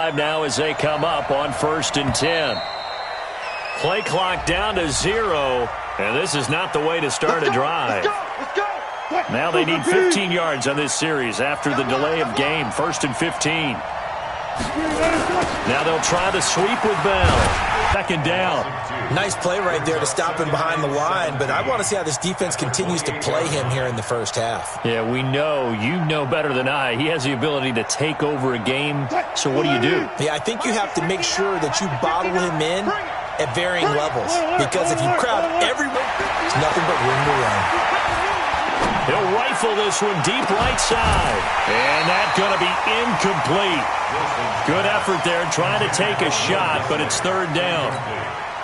drive now as they come up on 1st and 10. Play clock down to 0, and this is not the way to start a drive. Now they need 15 yards on this series after the delay of game. 1st and 15. Now they'll try the sweep with Bell. 2nd down. Nice play right there to stop him behind the line, but I want to see how this defense continues to play him here in the first half. Yeah, we know. You know better than I. He has the ability to take over a game, so what do you do? Yeah, I think you have to make sure that you bottle him in at varying levels, because if you crowd everyone, there's nothing but room to run. He'll rifle this one deep right side. And that's going to be incomplete. Good effort there trying to take a shot, but it's 3rd down.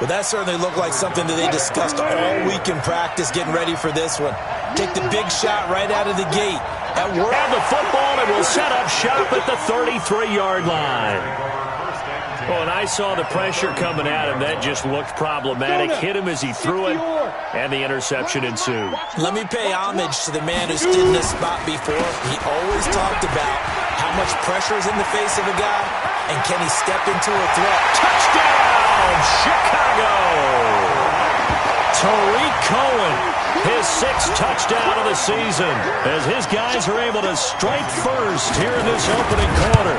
Well, that certainly looked like something that they discussed all week in practice getting ready for this one. Take the big shot right out of the gate. Have the football and will set up shop at the 33-yard line. Oh, and I saw the pressure coming at him. That just looked problematic. Hit him as he threw it, and the interception ensued. Let me pay homage to the man who stood in this spot before. He always talked about how much pressure is in the face of a guy, and can he step into a threat. Touchdown, Chicago! Tariq Cohen, his 6th touchdown of the season, as his guys are able to strike first here in this opening quarter.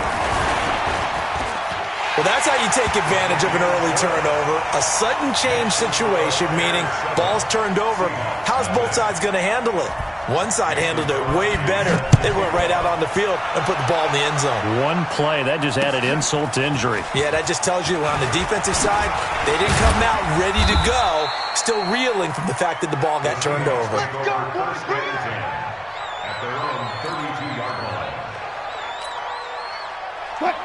Well, that's how you take advantage of an early turnover. A sudden change situation, meaning ball's turned over. How's both sides going to handle it? One side handled it way better. They went right out on the field and put the ball in the end zone. One play, that just added insult to injury. Yeah, that just tells you on the defensive side, they didn't come out ready to go, still reeling from the fact that the ball got turned over.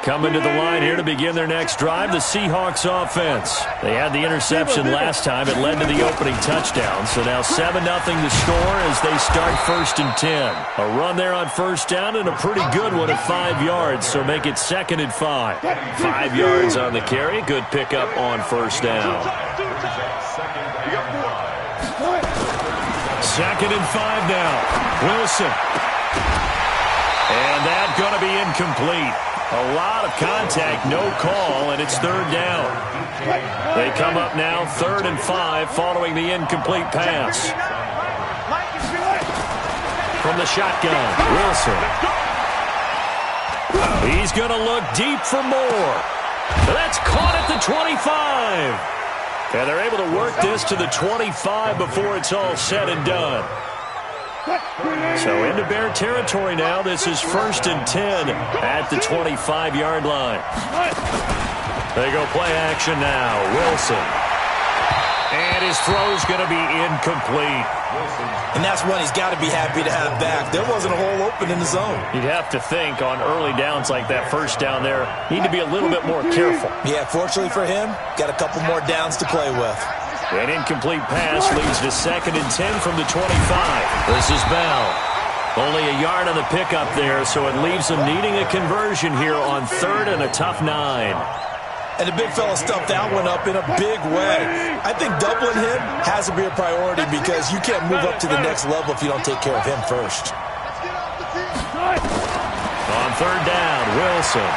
Coming to the line here to begin their next drive, the Seahawks offense. They had the interception last time. It led to the opening touchdown. So now 7-0 the score as they start 1st and 10. A run there on 1st down and a pretty good one at 5 yards. So make it 2nd and 5. 5 yards on the carry. Good pickup on 1st down. 2nd and 5 now. Wilson. And that's going to be incomplete. A lot of contact, no call, and it's 3rd down. They come up now 3rd and 5 following the incomplete pass. From the shotgun, Wilson. He's going to look deep for more. That's caught at the 25. And they're able to work this to the 25 before it's all said and done. So into Bear territory now. This is 1st and 10 at the 25-yard line. They go play action now. Wilson. And his throw's going to be incomplete. And that's one he's got to be happy to have back. There wasn't a hole open in the zone. You'd have to think on early downs like that 1st down there, need to be a little bit more careful. Yeah, fortunately for him, got a couple more downs to play with. An incomplete pass leads to 2nd and 10 from the 25. This is Bell. Only a yard on the pickup there, so it leaves them needing a conversion here on 3rd and a tough 9. And the big fella stuffed that one up in a big way. I think doubling him has to be a priority because you can't move up to the next level if you don't take care of him first. On 3rd down, Wilson.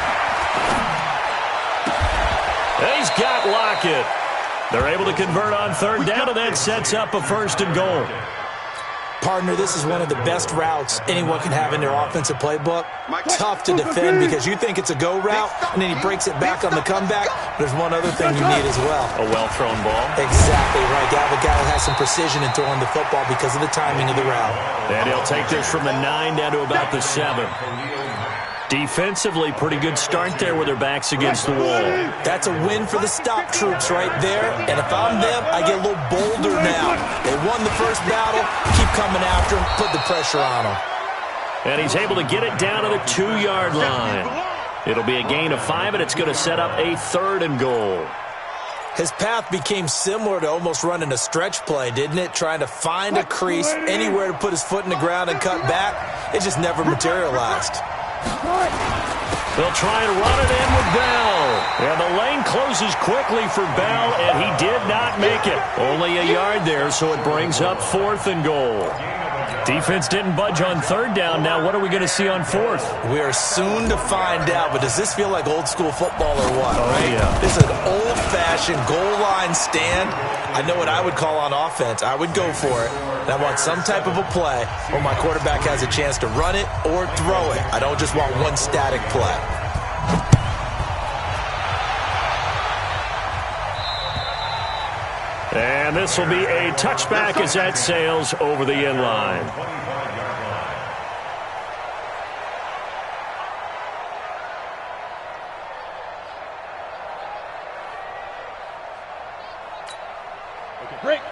He's got Lockett. They're able to convert on 3rd down, and that sets up a 1st and goal. Partner, this is one of the best routes anyone can have in their offensive playbook. Tough to defend because you think it's a go route, and then he breaks it back on the comeback. There's one other thing you need as well. A well-thrown ball. Exactly right. The guy who has some precision in throwing the football because of the timing of the route. And he'll take this from the 9 down to about the 7. Defensively, pretty good start there with their backs against the wall. That's a win for the stop troops right there. And if I'm them, I get a little bolder now. They won the first battle. Keep coming after him. Put the pressure on him. And he's able to get it down to the 2-yard line. It'll be a gain of 5, and it's going to set up a 3rd and goal. His path became similar to almost running a stretch play, didn't it? Trying to find a crease, anywhere to put his foot in the ground and cut back. It just never materialized. They'll try and run it in with Bell. And the lane closes quickly for Bell, and he did not make it. Only a yard there, so it brings up 4th and goal. Defense didn't budge on third down. Now what are we going to see on fourth? We are soon to find out, but does this feel like old school football or what? Oh, right? Yeah. This is an old-fashioned goal line stand. I know what I would call on offense. I would go for it. And I want some type of a play where my quarterback has a chance to run it or throw it. I don't just want one static play. And this will be a touchback as that sails over the end line.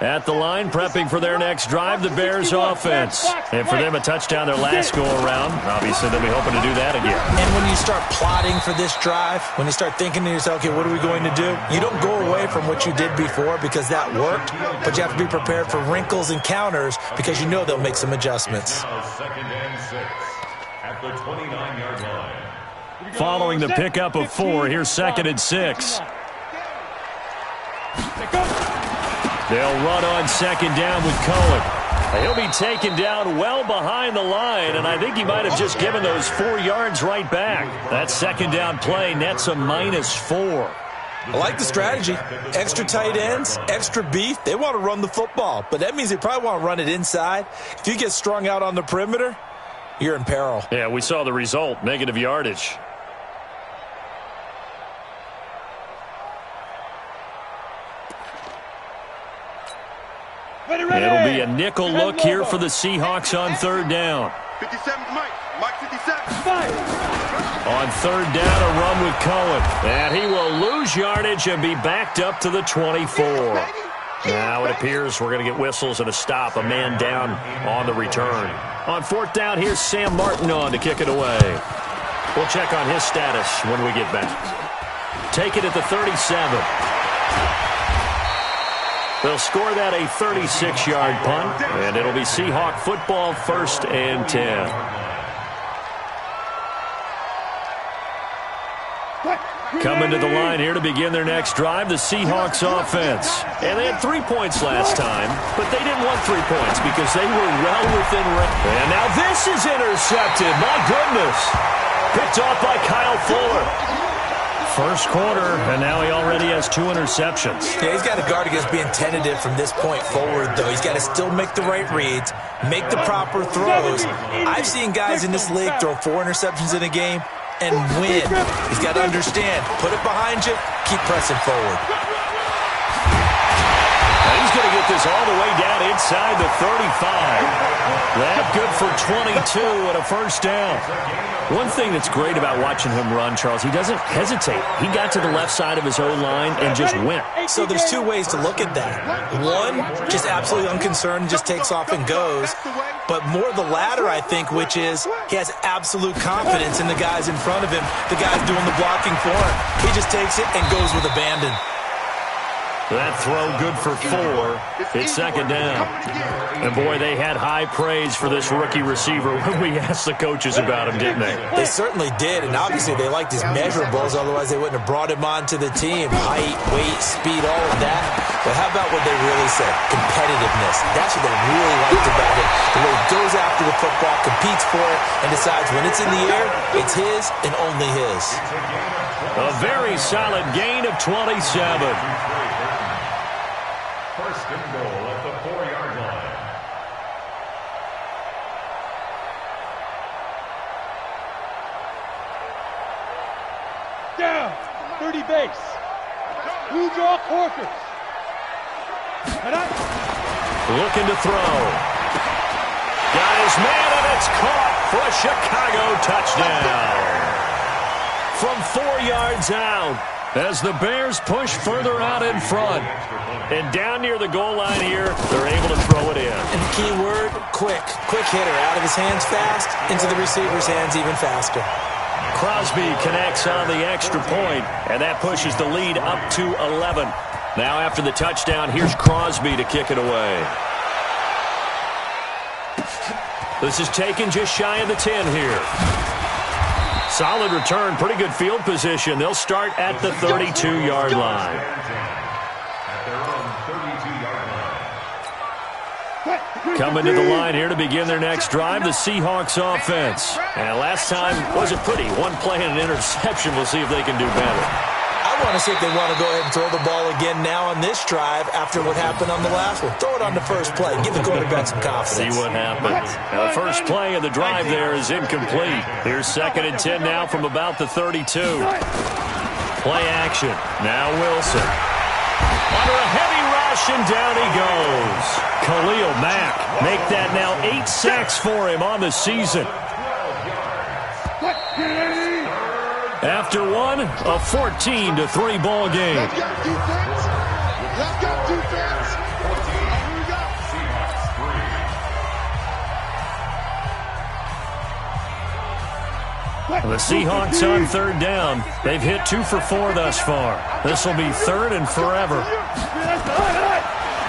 At the line, prepping for their next drive, the Bears offense. And for them, a touchdown their last go-around. Obviously, they'll be hoping to do that again. And when you start plotting for this drive, when you start thinking to yourself, okay, what are we going to do? You don't go away from what you did before because that worked, but you have to be prepared for wrinkles and counters because you know they'll make some adjustments. Second and 6 at the 29-yard line. Following the pickup of 4, here's 2nd and 6. They'll run on 2nd down with Cohen. He'll be taken down well behind the line, and I think he might have just given those 4 yards right back. That 2nd down play nets a -4. I like the strategy. Extra tight ends, extra beef. They want to run the football, but that means they probably want to run it inside. If you get strung out on the perimeter, you're in peril. Yeah, we saw the result, negative yardage. It'll be a nickel look here for the Seahawks on 3rd down. 57, Mike 57. On 3rd down, a run with Cohen. And he will lose yardage and be backed up to the 24. Now it appears we're going to get whistles and a stop, a man down on the return. On 4th down, here's Sam Martin on to kick it away. We'll check on his status when we get back. Take it at the 37. They'll score that a 36-yard punt, and it'll be Seahawk football, 1st and 10. Coming to the line here to begin their next drive, the Seahawks offense. And they had 3 points last time, but they didn't want 3 points because they were well within range. And now this is intercepted. My goodness. Picked off by Kyle Fuller. First quarter, and now he already has 2 interceptions. Yeah, he's got to guard against being tentative from this point forward, though. He's got to still make the right reads, make the proper throws. I've seen guys in this league throw 4 interceptions in a game and win. He's got to understand, put it behind you, keep pressing forward. And he's going to get this all the way down inside the 35. That good for 22 and a 1st down. One thing that's great about watching him run, Charles, he doesn't hesitate. He got to the left side of his own line and just went. So there's 2 ways to look at that. One, just absolutely unconcerned, just takes off and goes. But more the latter, I think, which is he has absolute confidence in the guys in front of him, the guys doing the blocking for him. He just takes it and goes with abandon. That throw good for 4. It's 2nd down. And, boy, they had high praise for this rookie receiver when we asked the coaches about him, didn't they? They certainly did, and obviously they liked his measurables, otherwise they wouldn't have brought him onto the team. Height, weight, speed, all of that. But how about what they really said? Competitiveness. That's what they really liked about him. The way he goes after the football, competes for it, and decides when it's in the air, it's his and only his. A very solid gain of 27. 1st and goal at the 4-yard line. Down, 30 base. Blue draw Corkers. Looking to throw. Got his man, and it's caught for a Chicago touchdown. From 4 yards out, as the Bears push further out in front. And down near the goal line here, they're able to throw it in. And the key word, quick. Quick hitter, out of his hands fast, into the receiver's hands even faster. Crosby connects on the extra point, and that pushes the lead up to 11. Now after the touchdown, here's Crosby to kick it away. This is taken just shy of the 10 here. Solid return, pretty good field position. They'll start at the 32-yard line. At their own 32-yard line. Coming to the line here to begin their next drive, the Seahawks offense. And last time wasn't pretty. One play and an interception. We'll see if they can do better. I want to see if they want to go ahead and throw the ball again now on this drive after what happened on the last one. Throw it on the first play. Give the quarterback some confidence. See what happens. Now, the first play of the drive there is incomplete. Here's 2nd and 10 now from about the 32. Play action. Now Wilson. Under a heavy rush, and down he goes. Khalil Mack make that now 8 sacks for him on the season. After one, a 14-3 ball game. Let's go defense. Let's go defense. Here we go. The Seahawks on 3rd down. They've hit 2 for 4 thus far. This will be 3rd and forever.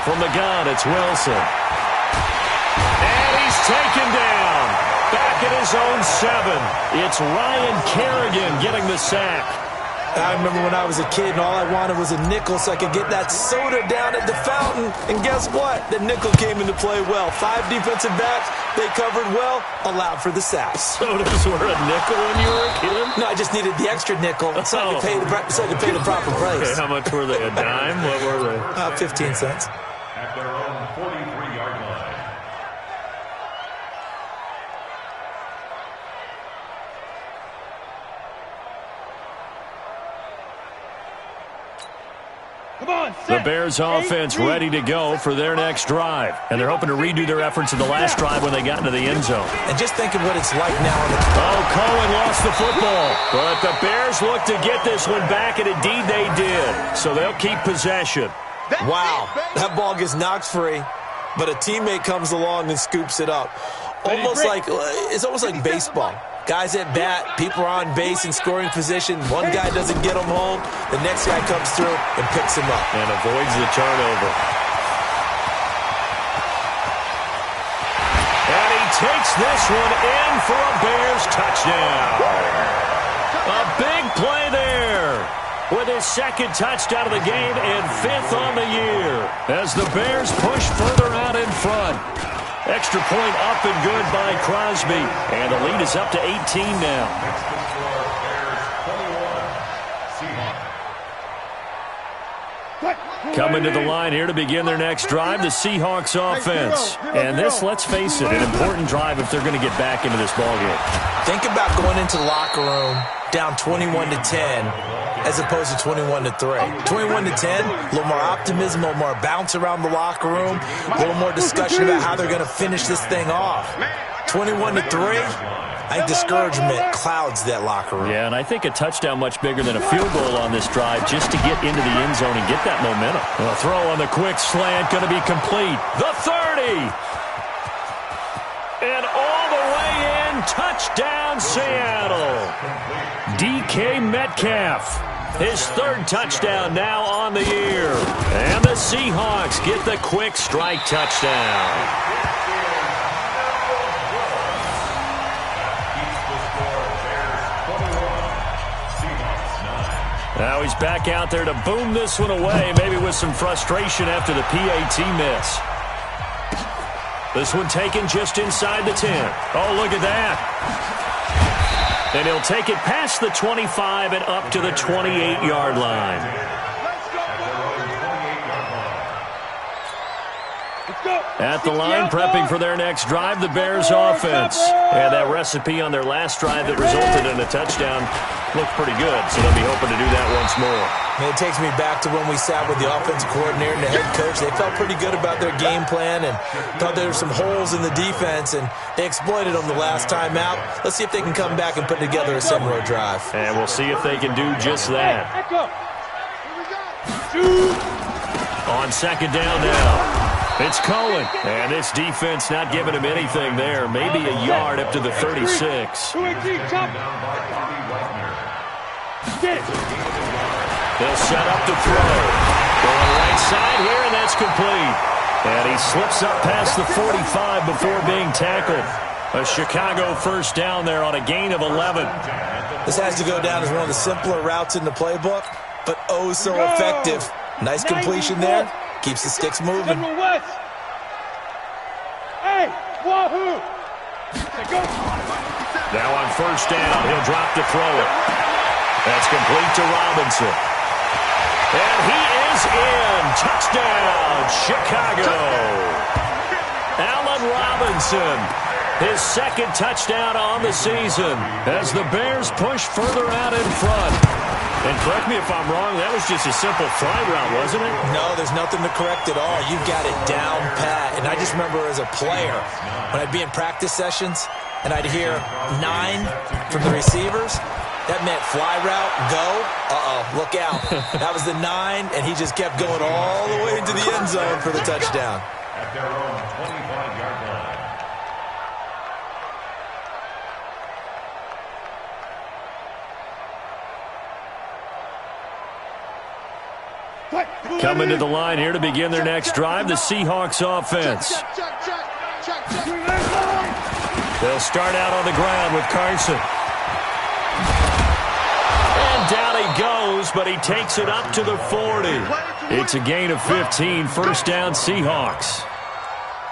From the gun, it's Wilson. And he's taken down. Back at his own 7. It's Ryan Kerrigan getting the sack. I remember when I was a kid and all I wanted was a nickel so I could get that soda down at the fountain. And guess what? The nickel came into play well. 5 defensive backs, they covered well, allowed for the sacks. Sodas were a nickel when you were a kid? No, I just needed the extra nickel so I could pay the proper price. Okay, how much were they? A dime? What were they? 15 cents. At their own 43-yard line. The Bears offense ready to go for their next drive. And they're hoping to redo their efforts in the last drive when they got into the end zone. And just think of what it's like now. Cohen lost the football. But the Bears look to get this one back, and indeed they did. So they'll keep possession. Wow, that ball gets knocked free, but a teammate comes along and scoops it up. It's almost like baseball. Guys at bat, people are on base in scoring position. One guy doesn't get them home. The next guy comes through and picks him up. And avoids the turnover. And he takes this one in for a Bears touchdown. A big play there with his 2nd touchdown of the game and 5th on the year as the Bears push further out in front. Extra point up and good by Crosby. And the lead is up to 18 now. Coming to the line here to begin their next drive, the Seahawks offense. And this, let's face it, an important drive if they're going to get back into this ballgame. Think about going into the locker room down 21-10 as opposed to 21-3. 21-10, a little more optimism, a little more bounce around the locker room, a little more discussion about how they're going to finish this thing off. 21-3, I think discouragement clouds that locker room. Yeah, and I think a touchdown much bigger than a field goal on this drive just to get into the end zone and get that momentum. A throw on the quick slant going to be complete. The 30. And all the way in, touchdown Seattle. DK Metcalf. His 3rd touchdown now on the year. And the Seahawks get the quick strike touchdown. Now he's back out there to boom this one away, maybe with some frustration after the PAT miss. This one taken just inside the 10. Oh, look at that. And he'll take it past the 25 and up to the 28-yard line. At the line, prepping for their next drive, the Bears offense. And that recipe on their last drive that resulted in a touchdown looked pretty good, so they'll be hoping to do that once more. And it takes me back to when we sat with the offensive coordinator and the head coach. They felt pretty good about their game plan and thought there were some holes in the defense, and they exploited them the last time out. Let's see if they can come back and put together a similar drive. And we'll see if they can do just that. On 2nd down now. It's Cohen, and this defense not giving him anything there. Maybe a yard up to the 36. They'll set up to throw. Going right side here, and that's complete. And he slips up past the 45 before being tackled. A Chicago first down there on a gain of 11. This has to go down as one of the simpler routes in the playbook, but oh so effective. Nice completion there. Keeps the sticks moving. Wahoo! Now on first down, he'll drop to throw it. That's complete to Robinson. And he is in. Touchdown, Chicago. Allen Robinson, his second touchdown on the season as the Bears push further out in front. And correct me if I'm wrong, that was just a simple fly route, wasn't it? No, there's nothing to correct at all. You've got it down pat. And I just remember as a player, when I'd be in practice sessions and I'd hear 9 from the receivers, that meant fly route, go, look out. That was the 9, and he just kept going all the way into the end zone for the touchdown. At their own 25-yard line. Coming to the line here to begin their next drive, the Seahawks offense. They'll start out on the ground with Carson. And down he goes, but he takes it up to the 40. It's a gain of 15, first down Seahawks.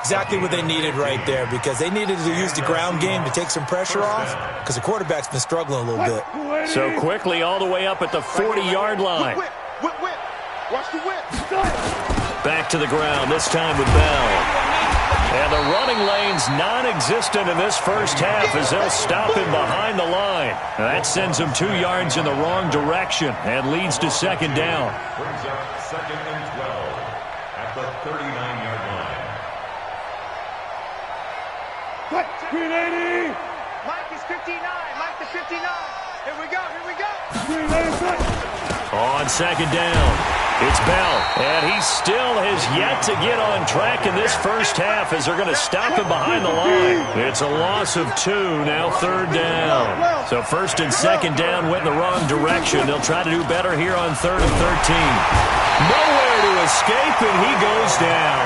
Exactly what they needed right there, because they needed to use the ground game to take some pressure off, because the quarterback's been struggling a little bit. So quickly all the way up at the 40-yard line. Watch the whip. Back to the ground, this time with Bell. And the running lane's non-existent in this first half as they'll stop him behind the line. That sends him 2 yards in the wrong direction and leads to second down. Brings up second and 12 at the 39-yard line. Green 80. Mike is 59. Mike the 59. Here we go. Here we go. Green 80. On second down, it's Bell, and he still has yet to get on track in this first half as they're going to stop him behind the line. It's a loss of 2, now third down. So first and second down went in the wrong direction. They'll try to do better here on 3rd and 13. Nowhere to escape, and he goes down.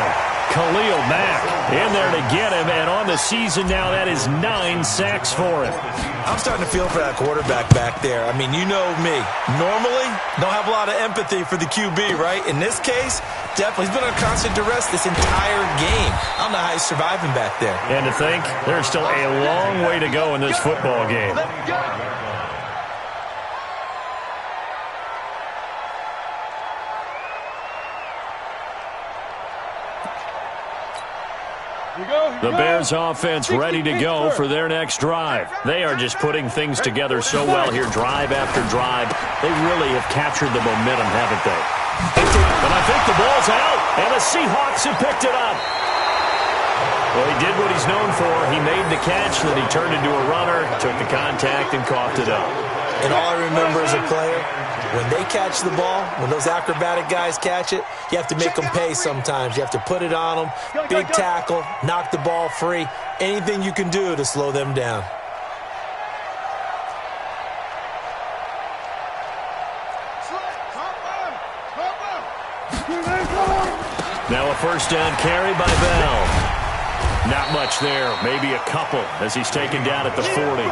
Khalil Mack in there to get him, and on the season now, that is 9 sacks for him. I'm starting to feel for that quarterback back there. I mean, you know me. Normally, don't have a lot of empathy for the QB, right? In this case, definitely. He's been under constant duress this entire game. I don't know how he's surviving back there. And to think, there's still a long way to go in this football game. The Bears offense ready to go for their next drive. They are just putting things together so well here, drive after drive. They really have captured the momentum, haven't they? And I think the ball's out, and the Seahawks have picked it up. Well, he did what he's known for. He made the catch, then he turned into a runner, took the contact, and coughed it up. And all I remember as a player, when they catch the ball, when those acrobatic guys catch it, you have to make them pay sometimes. You have to put it on them, big tackle, knock the ball free, anything you can do to slow them down. Now a first down carry by Bell. Not much there, maybe a couple as he's taken down at the 40.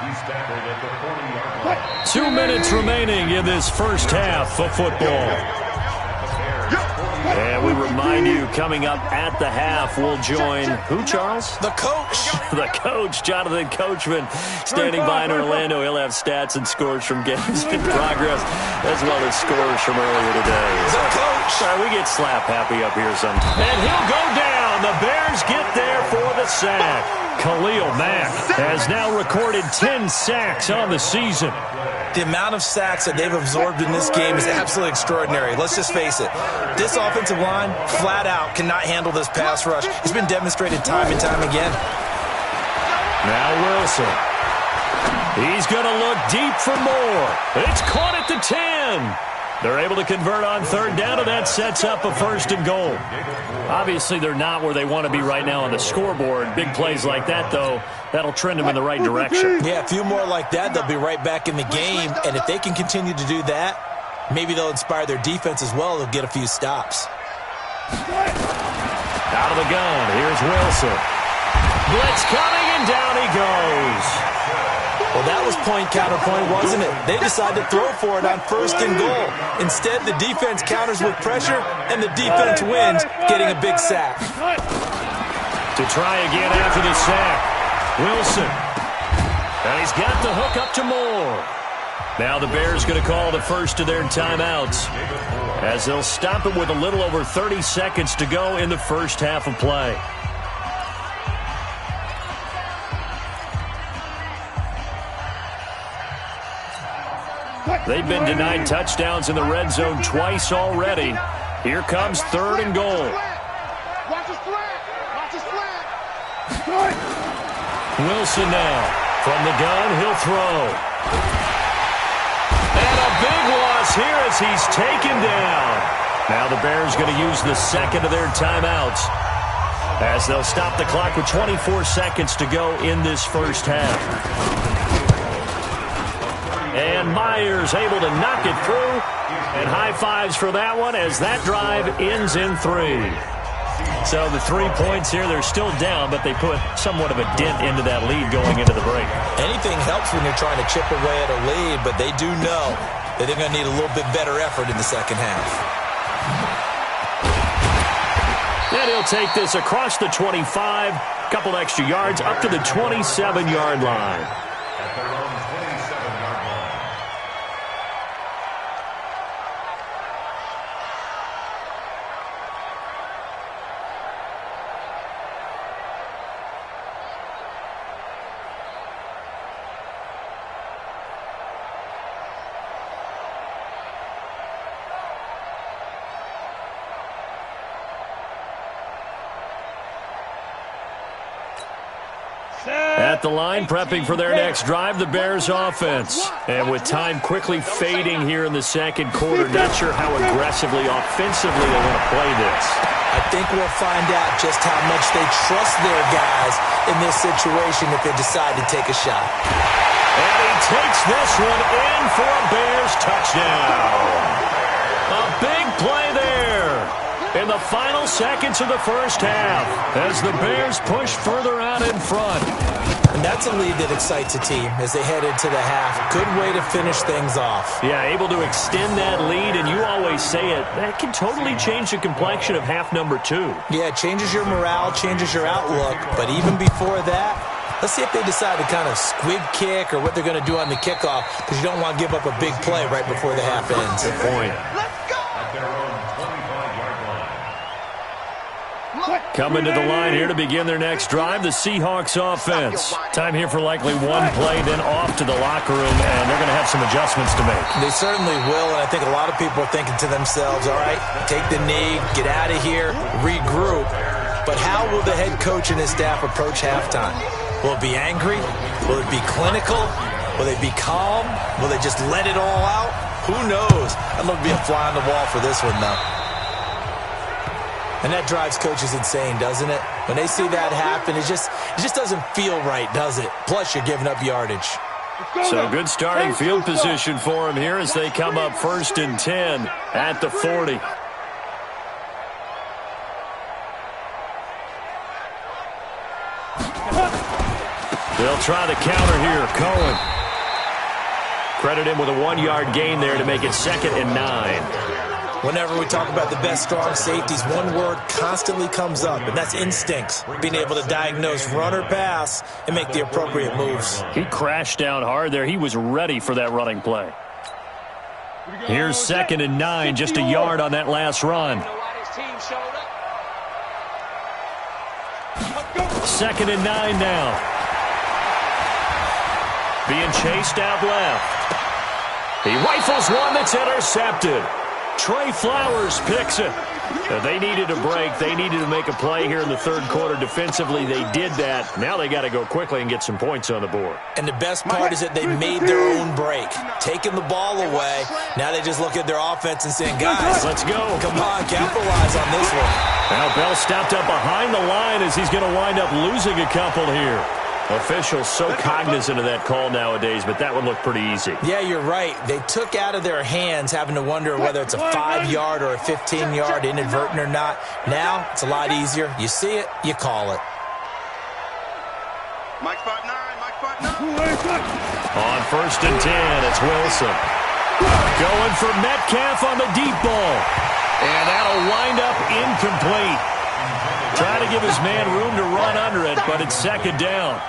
He's tackled at the 40-yard line. 2 minutes remaining in this first half of football. And we remind you, coming up at the half, we'll join who, Charles? The coach. The coach, Jonathan Coachman, standing by in Orlando. He'll have stats and scores from games in progress, as well as scores from earlier today. The coach. Sorry, we get slap happy up here sometimes. And he'll go down. The Bears get there for the sack. Khalil Mack has now recorded 10 sacks on the season. The amount of sacks that they've absorbed in this game is absolutely extraordinary. Let's just face it. This offensive line, flat out, cannot handle this pass rush. It's been demonstrated time and time again. Now Wilson. He's going to look deep for more. It's caught at the 10. They're able to convert on third down, and that sets up a first and goal. Obviously, they're not where they want to be right now on the scoreboard. Big plays like that, though, that'll trend them in the right direction. Yeah, a few more like that, they'll be right back in the game. And if they can continue to do that, maybe they'll inspire their defense as well. They'll get a few stops. Out of the gun, here's Wilson. Blitz coming, and down he goes. Well, that was point counterpoint, wasn't it? They decided to throw for it on first and goal. Instead, the defense counters with pressure, and the defense wins, getting a big sack. To try again after the sack. Wilson. And he's got the hook up to Moore. Now the Bears going to call the first of their timeouts as they'll stop it with a little over 30 seconds to go in the first half of play. They've been denied touchdowns in the red zone twice already. Here comes 3rd and goal. Watch his flat. Watch his flat. Wilson now. From the gun, he'll throw. And a big loss here as he's taken down. Now the Bears going to use the second of their timeouts as they'll stop the clock with 24 seconds to go in this first half. And Myers able to knock it through. And high fives for that one as that drive ends in 3. So the 3 points here, they're still down, but they put somewhat of a dent into that lead going into the break. Anything helps when you're trying to chip away at a lead, but they do know that they're going to need a little bit better effort in the second half. And he'll take this across the 25, couple extra yards up to the 27-yard line. At their own 27-yard line. At the line, prepping for their next drive, the Bears offense. And with time quickly fading here in the second quarter, not sure how aggressively, offensively they want to play this. I think we'll find out just how much they trust their guys in this situation if they decide to take a shot. And he takes this one in for a Bears touchdown. A big play there in the final seconds of the first half as the Bears push further out in front. And that's a lead that excites a team as they head into the half. Good way to finish things off. Yeah, able to extend that lead, and you always say it, that can totally change the complexion of half number 2. Yeah, it changes your morale, changes your outlook, but even before that, let's see if they decide to kind of squib kick or what they're going to do on the kickoff, because you don't want to give up a big play right before the half ends. Good point. At their own 25-yard line. Coming to the line here to begin their next drive, the Seahawks offense. Time here for likely one play, then off to the locker room, and they're going to have some adjustments to make. They certainly will, and I think a lot of people are thinking to themselves, all right, take the knee, get out of here, regroup. But how will the head coach and his staff approach halftime? Will it be angry? Will it be clinical? Will they be calm? Will they just let it all out? Who knows? I'd love to be a fly on the wall for this one, though. And that drives coaches insane, doesn't it? When they see that happen, it just doesn't feel right, does it? Plus, you're giving up yardage. So good starting field position for them here as they come up 1st and 10 at the 40. They'll try the counter here. Cohen. Credit him with a 1-yard gain there to make it 2nd and 9. Whenever we talk about the best strong safeties, one word constantly comes up, and that's instincts. Being able to diagnose run or pass and make the appropriate moves. He crashed down hard there. He was ready for that running play. Here's 2nd and 9, just a yard on that last run. 2nd and 9 now. Being chased out left. He rifles one that's intercepted. Trey Flowers picks it. They needed a break. They needed to make a play here in the third quarter. Defensively, they did that. Now they got to go quickly and get some points on the board. And the best part is that they made their own break. Taking the ball away. Now they just look at their offense and saying, guys, let's go. Come on, capitalize on this one. Now Bell stopped up behind the line as he's going to wind up losing a couple here. Officials so cognizant of that call nowadays, but that one looked pretty easy. Yeah, you're right. They took out of their hands having to wonder whether it's a 5-yard or a 15-yard inadvertent or not. Now, it's a lot easier. You see it, you call it. Mike 5-9, Mike 5-9. On 1st and 10, it's Wilson. Going for Metcalf on the deep ball. And that'll wind up incomplete. Trying to give his man room to run under it, but it's second down.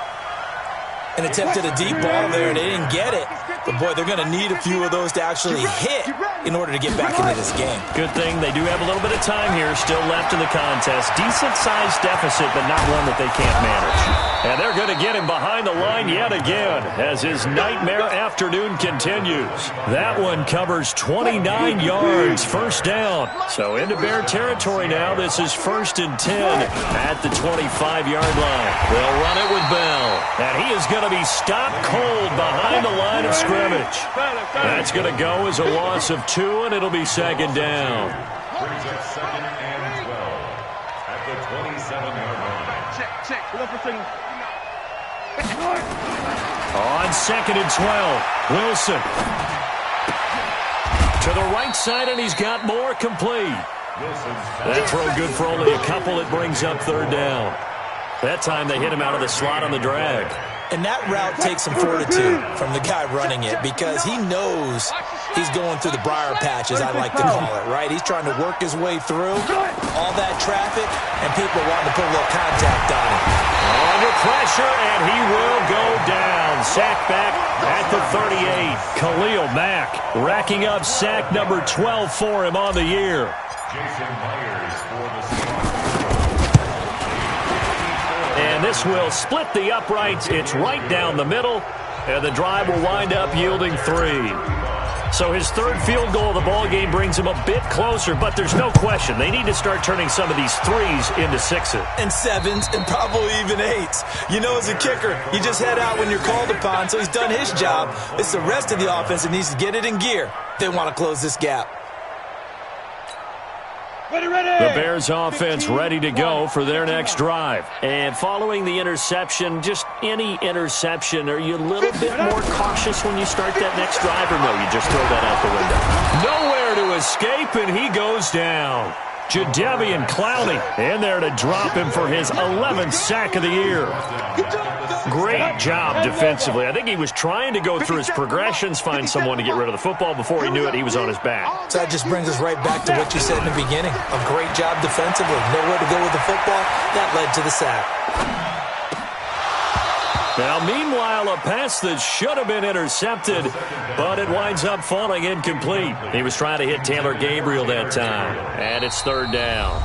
An attempt at a deep ball there, and they didn't get it. But, boy, they're going to need a few of those to actually hit in order to get back into this game. Good thing they do have a little bit of time here still left in the contest. Decent-sized deficit, but not one that they can't manage. And they're going to get him behind the line yet again as his nightmare afternoon continues. That one covers 29 yards, first down. So into Bear territory now. This is 1st and 10 at the 25-yard line. They'll run it with Bell. And he is going to be stopped cold behind the line of scrimmage. That's going to go as a loss of 2, and it'll be second down. Brings up 2nd and 12 at the 27-yard line. Check. Hold on for a second. On 2nd and 12, Wilson. To the right side, and he's got more complete. That throw good for only a couple. It brings up 3rd down. That time they hit him out of the slot on the drag. And that route takes some fortitude from the guy running it because he knows he's going through the briar patch, as I like to call it, right? He's trying to work his way through all that traffic, and people wanting to put a little contact on him. Under pressure, and he will go down. Sack back at the 38. Khalil Mack racking up sack number 12 for him on the year. Jason Myers for the stop. And this will split the uprights. It's right down the middle, and the drive will wind up yielding 3. So his 3rd field goal of the ballgame brings him a bit closer, but there's no question they need to start turning some of these 3s into 6s. And 7s, and probably even 8s. You know, as a kicker, you just head out when you're called upon, so he's done his job. It's the rest of the offense that needs to get it in gear. They want to close this gap. The Bears offense ready to go for their next drive. And following the interception, just any interception, are you a little bit more cautious when you start that next drive, or no, you just throw that out the window? Nowhere to escape, and he goes down. Jadeveon Clowney in there to drop him for his 11th sack of the year. Great job defensively. I think he was trying to go through his progressions, find someone to get rid of the football. Before he knew it, he was on his back. So that just brings us right back to what you said in the beginning. A great job defensively. Nowhere to go with the football. That led to the sack. Now, meanwhile, a pass that should have been intercepted, but it winds up falling incomplete. He was trying to hit Taylor Gabriel that time, and it's 3rd down.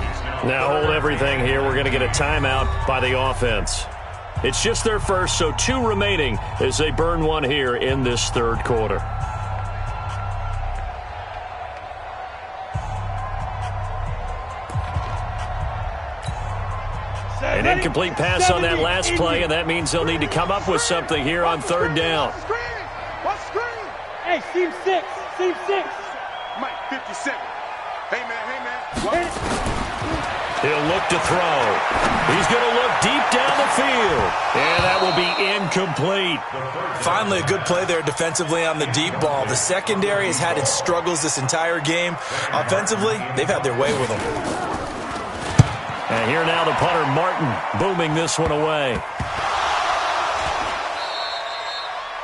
Now, hold everything here. We're going to get a timeout by the offense. It's just their first, so 2 remaining as they burn one here in this 3rd quarter. An incomplete pass on that last play, and that means they'll need to come up with something here on 3rd down. Hey, seam 6. Mike, 57. Hey, man. He'll look to throw. He's going to look deep down the field, and that will be incomplete. Finally, a good play there defensively on the deep ball. The secondary has had its struggles this entire game. Offensively, they've had their way with them. And here now the punter, Martin, booming this one away.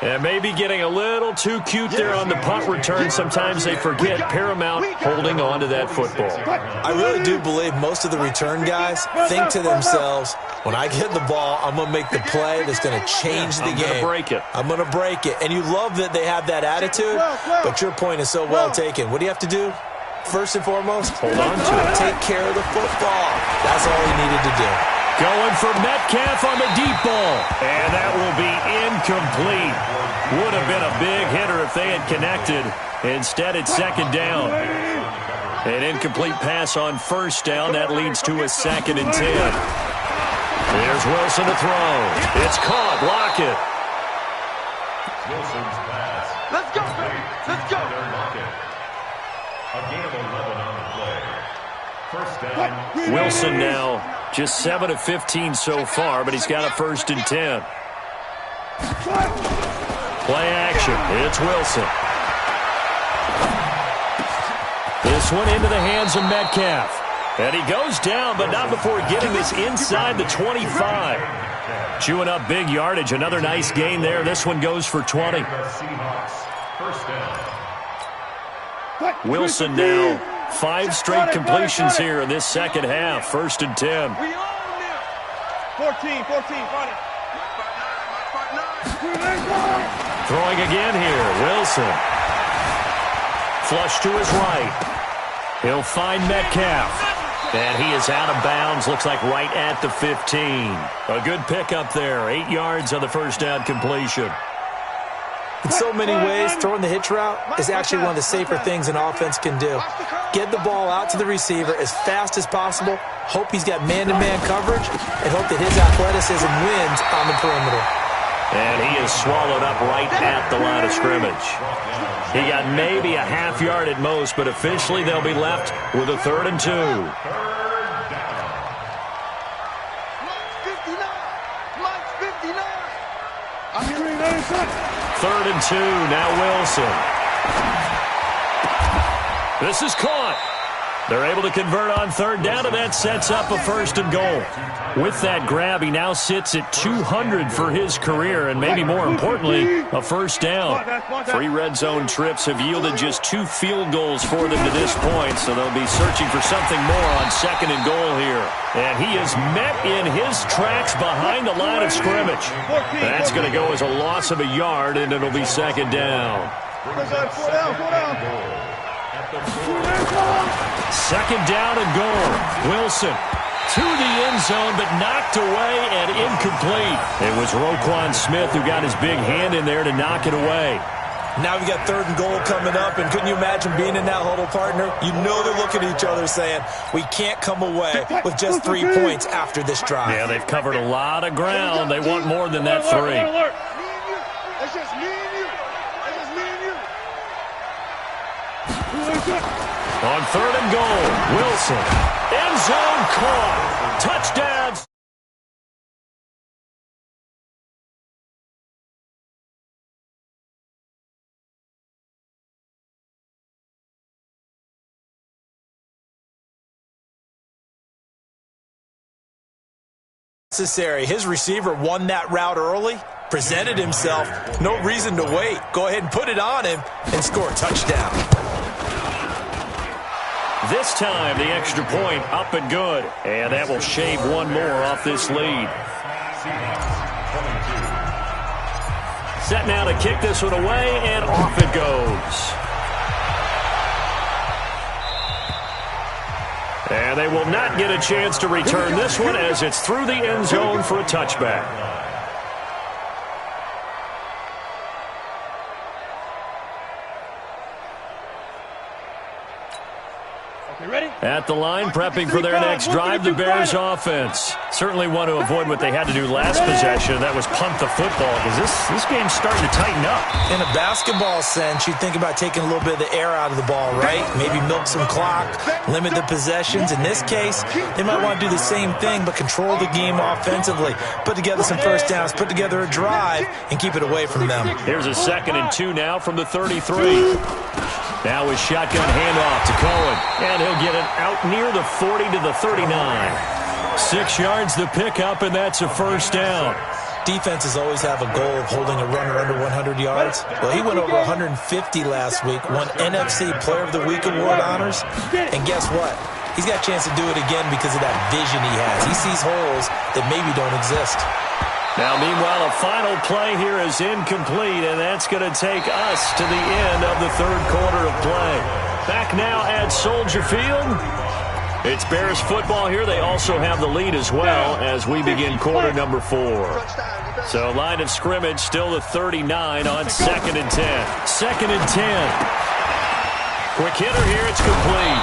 And maybe getting a little too cute there on the punt return. Sometimes they forget paramount holding on to that football. I really do believe most of the return guys think to themselves, when I get the ball, I'm going to make the play that's going to change the game. I'm going to break it. I'm going to break it. And you love that they have that attitude, but your point is so well taken. What do you have to do? First and foremost, hold on to it. Take care of the football. That's all he needed to do. Going for Metcalf on the deep ball. And that will be incomplete. Would have been a big hitter if they had connected. Instead, it's 2nd down. An incomplete pass on 1st down. That leads to a 2nd and 10. Here's Wilson to throw. It's caught. Lockett. Wilson's pass. Let's go. A gain of 11 on the play. 1st down. Wilson now just 7 of 15 so far, but he's got a 1st and 10. Play action. It's Wilson. This one into the hands of Metcalf. And he goes down, but not before getting this inside the 25. Chewing up big yardage. Another nice gain there. This one goes for 20. Seahawks. 1st down. Wilson now 5 straight completions here in this second half. 1st and 10. 14, run it. Throwing again here. Wilson. Flush to his right. He'll find Metcalf. And he is out of bounds. Looks like right at the 15. A good pickup there. 8 yards on the first down completion. In so many ways, throwing the hitch route is actually one of the safer things an offense can do. Get the ball out to the receiver as fast as possible, hope he's got man-to-man coverage, and hope that his athleticism wins on the perimeter. And he is swallowed up right at the line of scrimmage. He got maybe a half yard at most, but officially they'll be left with a 3rd and 2. Third and 2, now Wilson. This is caught. They're able to convert on 3rd down, and that sets up a 1st and goal. With that grab, he now sits at 200 for his career, and maybe more importantly, a 1st down. 3 red zone trips have yielded just 2 field goals for them to this point, so they'll be searching for something more on 2nd and goal here. And he is met in his tracks behind the line of scrimmage. That's going to go as a loss of a yard, and it'll be 2nd down. 2nd down and goal. Wilson to the end zone, but knocked away and incomplete. It was Roquan Smith who got his big hand in there to knock it away. Now we got 3rd and goal coming up, and couldn't you imagine being in that huddle, partner? You know they're looking at each other saying, we can't come away with just 3 points after this drive. Yeah, they've covered a lot of ground. They want more than that 3. It's just me and you. It's just me and you. On 3rd and goal, Wilson. End zone caught. Touchdown. Necessary. His receiver won that route early, presented himself. No reason to wait. Go ahead and put it on him and score a touchdown. This time, the extra point up and good. And that will shave 1 more off this lead. Set now to kick this one away, and off it goes. And they will not get a chance to return this one as it's through the end zone for a touchback. At the line, prepping for their next drive, the Bears offense. Certainly want to avoid what they had to do last possession. That was punt the football, because this game's starting to tighten up. In a basketball sense, you think about taking a little bit of the air out of the ball, right? Maybe milk some clock, limit the possessions. In this case, they might want to do the same thing, but control the game offensively. Put together some 1st downs, put together a drive, and keep it away from them. Here's a 2nd and 2 now from the 33. Now his shotgun handoff to Cohen, and he'll get it out near the 40 to the 39. 6 yards the pickup, and that's a 1st down. Defenses always have a goal of holding a runner under 100 yards. Well, he went over 150 last week, won NFC Player of the Week award honors, and guess what? He's got a chance to do it again because of that vision he has. He sees holes that maybe don't exist. Now, meanwhile, a final play here is incomplete, and that's going to take us to the end of the 3rd quarter of play. Back now at Soldier Field. It's Bears football here. They also have the lead as well as we begin quarter number 4. So, line of scrimmage still the 39 on 2nd and 10. 2nd and 10. Quick hitter here. It's complete.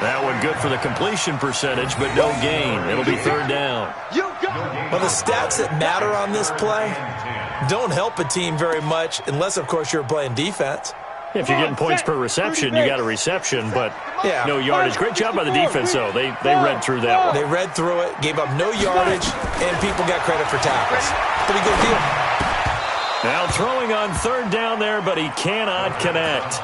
That one good for the completion percentage, but no gain. It'll be 3rd down. Well, the stats that matter on this play don't help a team very much unless, of course, you're playing defense. If you're getting points per reception, you got a reception, but no yardage. Great job by the defense, though. They read through that one. They read through it, gave up no yardage, and people got credit for tackles. Pretty good deal. Now throwing on 3rd down there, but he cannot connect.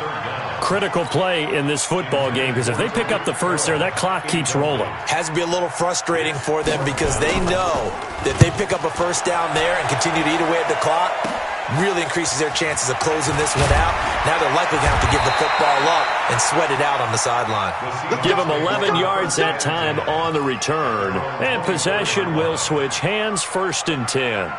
Critical play in this football game, because if they pick up the 1st there, that clock keeps rolling. Has to be a little frustrating for them because they know that they pick up a 1st down there and continue to eat away at the clock, really increases their chances of closing this one out. Now they're likely going to have to give the football up and sweat it out on the sideline. Give them 11 yards that time on the return. And possession will switch hands, 1st and 10.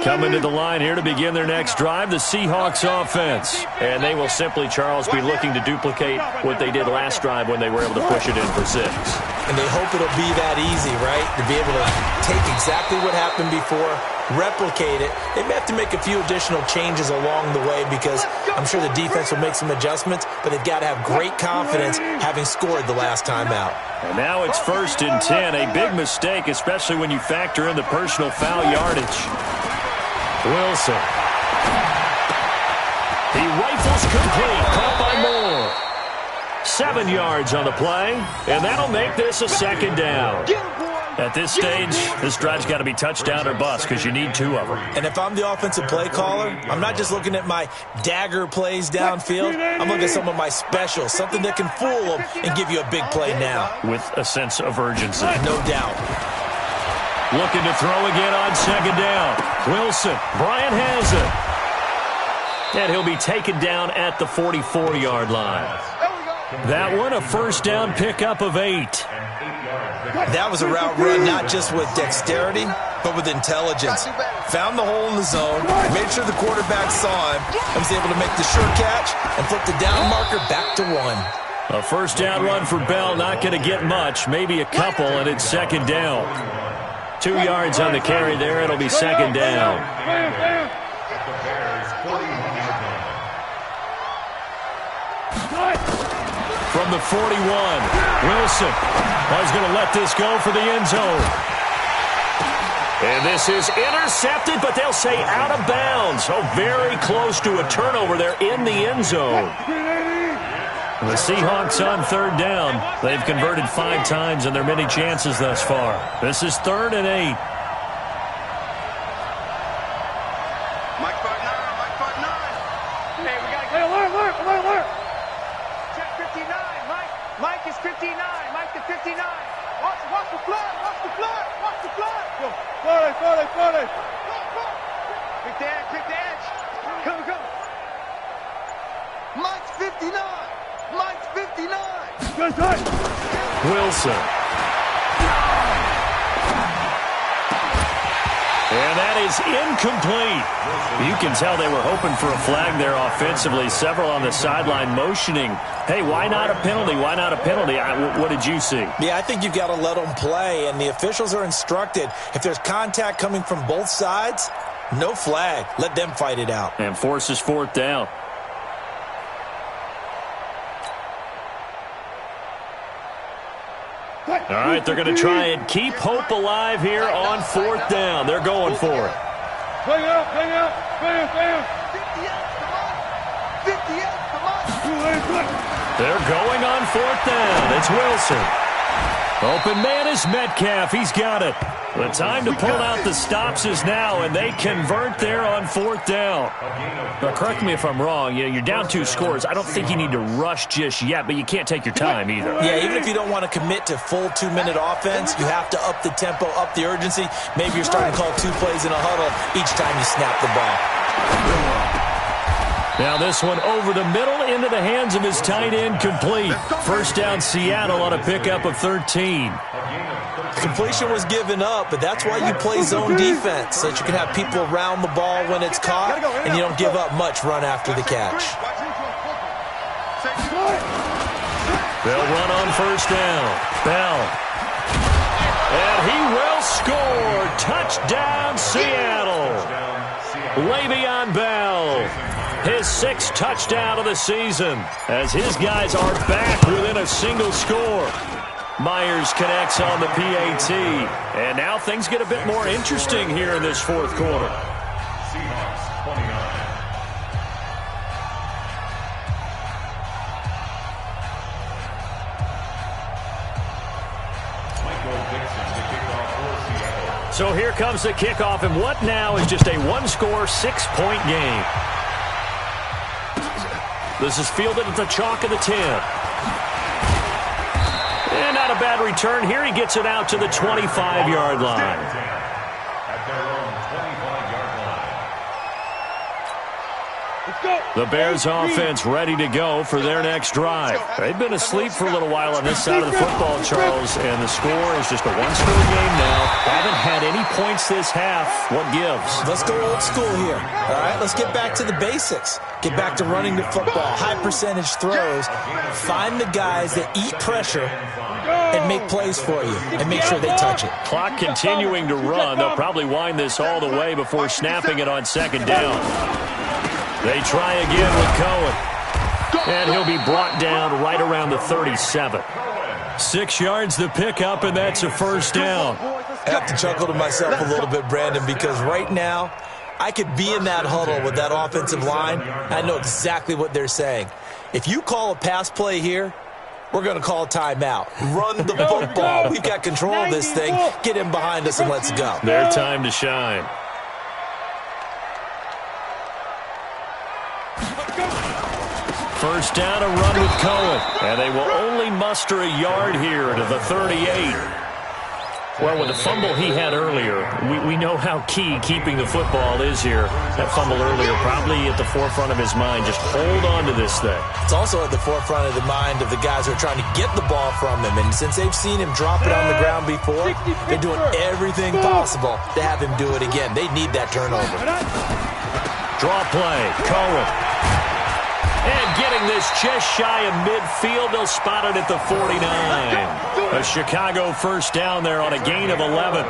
Coming to the line here to begin their next drive, the Seahawks offense. And they will simply, Charles, be looking to duplicate what they did last drive when they were able to push it in for 6. And they hope it'll be that easy, right? To be able to take exactly what happened before, replicate it. They may have to make a few additional changes along the way because I'm sure the defense will make some adjustments, but they've got to have great confidence having scored the last time out. And now it's 1st and 10. A big mistake, especially when you factor in the personal foul yardage. Wilson. He rifles complete. Caught by Moore. 7 yards on the play, and that'll make this a 2nd down. At this stage, this drive's got to be touchdown or bust because you need 2 of them. And if I'm the offensive play caller, I'm not just looking at my dagger plays downfield. I'm looking at some of my specials, something that can fool them and give you a big play now. With a sense of urgency. No doubt. Looking to throw again on 2nd down. Wilson. Bryant has it. And he'll be taken down at the 44-yard line. That one, a 1st down pickup of 8. That was a route run not just with dexterity, but with intelligence. Found the hole in the zone, made sure the quarterback saw him, and was able to make the sure catch and flip the down marker back to 1. A 1st down run for Bell, not going to get much, maybe a couple, and it's 2nd down. 2 yards on the carry there, it'll be 2nd down. From the 41, Wilson is going to let this go for the end zone. And this is intercepted, but they'll say out of bounds. So very close to a turnover there in the end zone. The Seahawks on 3rd down. They've converted 5 times in their many chances thus far. This is 3rd and 8. Mike is 59. Mike to 59. Watch the flood. Watch the flood. Watch the flood. Flood it. Pick the edge. Come. Mike's 59. Mike's 59. Good touch. Wilson. And that is incomplete. You can tell they were hoping for a flag there offensively. Several on the sideline motioning. Hey, why not a penalty? Why not a penalty? What did you see? Yeah, I think you've got to let them play, and the officials are instructed. If there's contact coming from both sides, no flag. Let them fight it out. And forces 4th down. All right, they're going to try and keep hope alive here on 4th down. They're going for it. Bring out. Bam. 58. They're going on 4th down. It's Wilson. Open man is Metcalf. He's got it. The time to pull out the stops is now, and they convert there on 4th down. But correct me if I'm wrong. You're down 2 scores. I don't think you need to rush just yet, but you can't take your time either. Yeah, even if you don't want to commit to full 2-minute offense, you have to up the tempo, up the urgency. Maybe you're starting to call 2 plays in a huddle each time you snap the ball. Now this one over the middle into the hands of his tight end, complete. 1st down Seattle on a pickup of 13. Completion was given up, but that's why you play zone defense, so that you can have people around the ball when it's caught, and you don't give up much run after the catch. They'll run on 1st down. Bell. And he will score. Touchdown, Seattle. Le'Veon Bell. His 6th touchdown of the season, as his guys are back within a single score. Myers connects on the PAT. And now things get a bit more interesting here in this 4th quarter. Seahawks 29. So here comes the kickoff, and what now is just a 1-score, 6-point game. This is fielded at the chalk of the 10. And not a bad return here. He gets it out to the 25-yard line. At their own 25. The Bears offense ready to go for their next drive. They've been asleep for a little while on this side of the football, Charles, and the score is just a one-score game now. Haven't had any points this half. What gives? Let's go old school here. All right, let's get back to the basics. Get back to running the football, high percentage throws. Find the guys that eat pressure and make plays for you and make sure they touch it. Clock continuing to run. They'll probably wind this all the way before snapping it on second down. They try again with Cohen. And he'll be brought down right around the 37. 6 yards the pickup, and that's a first down. I have to chuckle to myself a little bit, Brandon, because right now I could be in that huddle with that offensive line. I know exactly what they're saying. If you call a pass play here, we're going to call a timeout. Run the football. We've got control of this thing. Get in behind us and let's go. Their time to shine. First down, a run with Cohen. And they will only muster a yard here to the 38. Well, with the fumble he had earlier, we know how key keeping the football is here. That fumble earlier probably at the forefront of his mind. Just hold on to this thing. It's also at the forefront of the mind of the guys who are trying to get the ball from him. And since they've seen him drop it on the ground before, they're doing everything possible to have him do it again. They need that turnover. Draw play, Cohen. And getting this just shy of midfield, they'll spot it at the 49. A Chicago first down there on a gain of 11.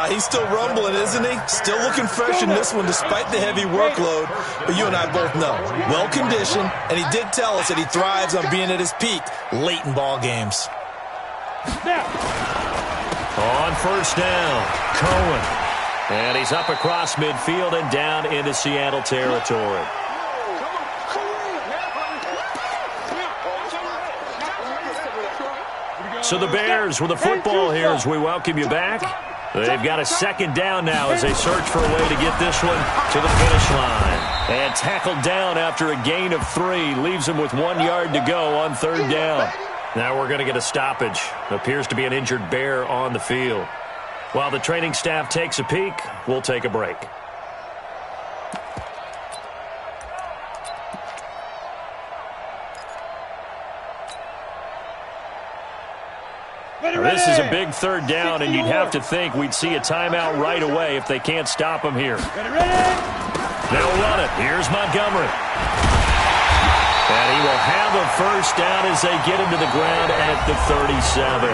He's still rumbling, isn't he? Still looking fresh in this one despite the heavy workload. But you and I both know, well-conditioned, and he did tell us that he thrives on being at his peak late in ball games. On first down, Cohen. And he's up across midfield and down into Seattle territory. So the Bears with the football here as we welcome you back. They've got a second down now as they search for a way to get this one to the finish line. And tackled down after a gain of 3. Leaves him with 1 yard to go on third down. Now we're going to get a stoppage. Appears to be an injured Bear on the field. While the training staff takes a peek, we'll take a break. This is a big third down, and you'd have to think we'd see a timeout right away if they can't stop him here. They'll run it. Here's Montgomery. And he will have a first down as they get him to the ground at the 37.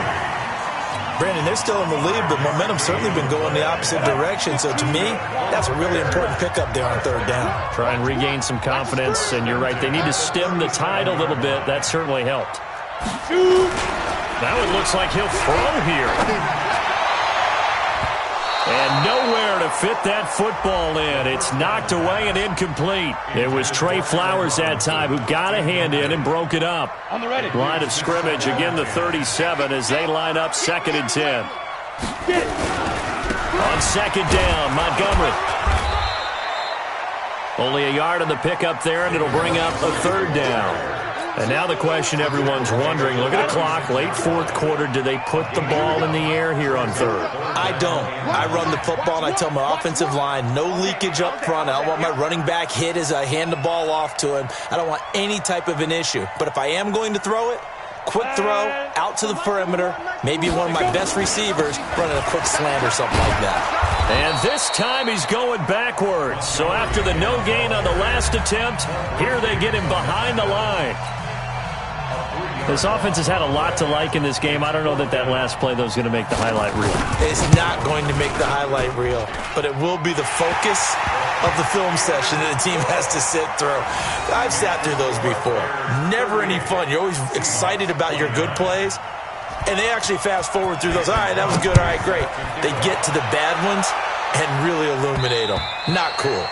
Brandon, they're still in the lead, but momentum's certainly been going the opposite direction. So to me, that's a really important pickup there on third down. Try and regain some confidence, and you're right. They need to stem the tide a little bit. That certainly helped. Now it looks like he'll throw here. And nowhere to fit that football in. It's knocked away and incomplete. It was Trey Flowers that time who got a hand in and broke it up. Line of scrimmage, again the 37 as they line up 2nd and 10. On second down, Montgomery. Only a yard on the pickup there, and it'll bring up a third down. And now the question everyone's wondering, look at the clock, late fourth quarter, do they put the ball in the air here on third? I don't. I run the football, and I tell my offensive line, no leakage up front. I don't want my running back hit as I hand the ball off to him. I don't want any type of an issue. But if I am going to throw it, quick throw, out to the perimeter, maybe one of my best receivers running a quick slant or something like that. And this time he's going backwards. So after the no gain on the last attempt, here they get him behind the line. This offense has had a lot to like in this game. I don't know that last play, though, is going to make the highlight reel. It's not going to make the highlight reel, but it will be the focus of the film session that the team has to sit through. I've sat through those before. Never any fun. You're always excited about your good plays, and they actually fast forward through those. All right, that was good. All right, great. They get to the bad ones and really illuminate them. Not cool.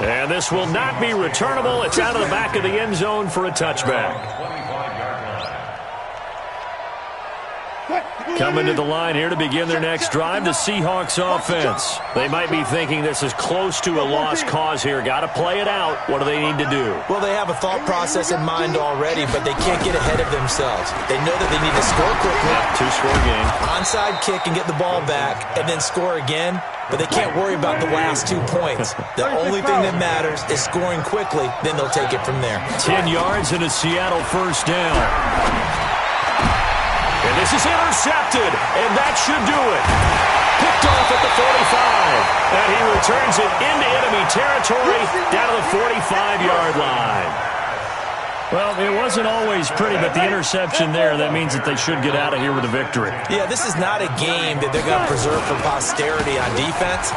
And this will not be returnable. It's out of the back of the end zone for a touchback. Coming to the line here to begin their next drive, the Seahawks offense. They might be thinking this is close to a lost cause here. Got to play it out. What do they need to do? Well, they have a thought process in mind already, but they can't get ahead of themselves. They know that they need to score quickly. Yeah, two-score game. Onside kick and get the ball back, and then score again. But they can't worry about the last 2 points. The only thing that matters is scoring quickly, then they'll take it from there. 10 yards and a Seattle first down. And this is intercepted, and that should do it. Picked off at the 45. And he returns it into enemy territory down to the 45-yard line. Well, it wasn't always pretty, but the interception there, that means that they should get out of here with a victory. Yeah, this is not a game that they're going to preserve for posterity on defense,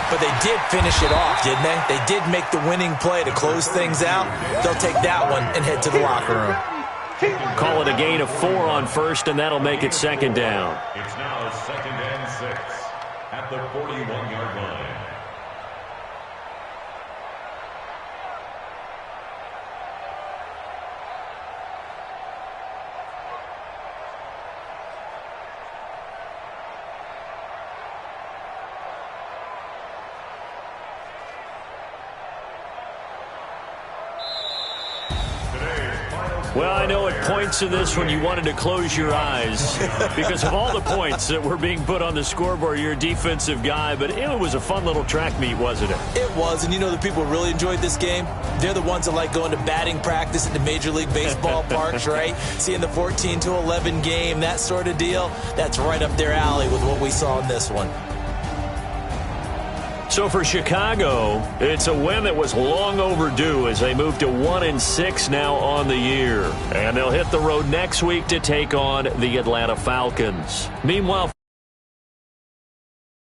but they did finish it off, didn't they? They did make the winning play to close things out. They'll take that one and head to the locker room. Call it a gain of 4 on first, and that'll make it second down. It's now 2nd and 6 at the 41-yard line. Well, I know at points in this one you wanted to close your eyes because of all the points that were being put on the scoreboard. You're a defensive guy, but it was a fun little track meet, wasn't it? It was, and you know the people who really enjoyed this game? They're the ones that like going to batting practice at the Major League Baseball parks, right? Seeing the 14-11 game, that sort of deal, that's right up their alley with what we saw in this one. So for Chicago, it's a win that was long overdue as they move to 1-6 now on the year. And they'll hit the road next week to take on the Atlanta Falcons. Meanwhile,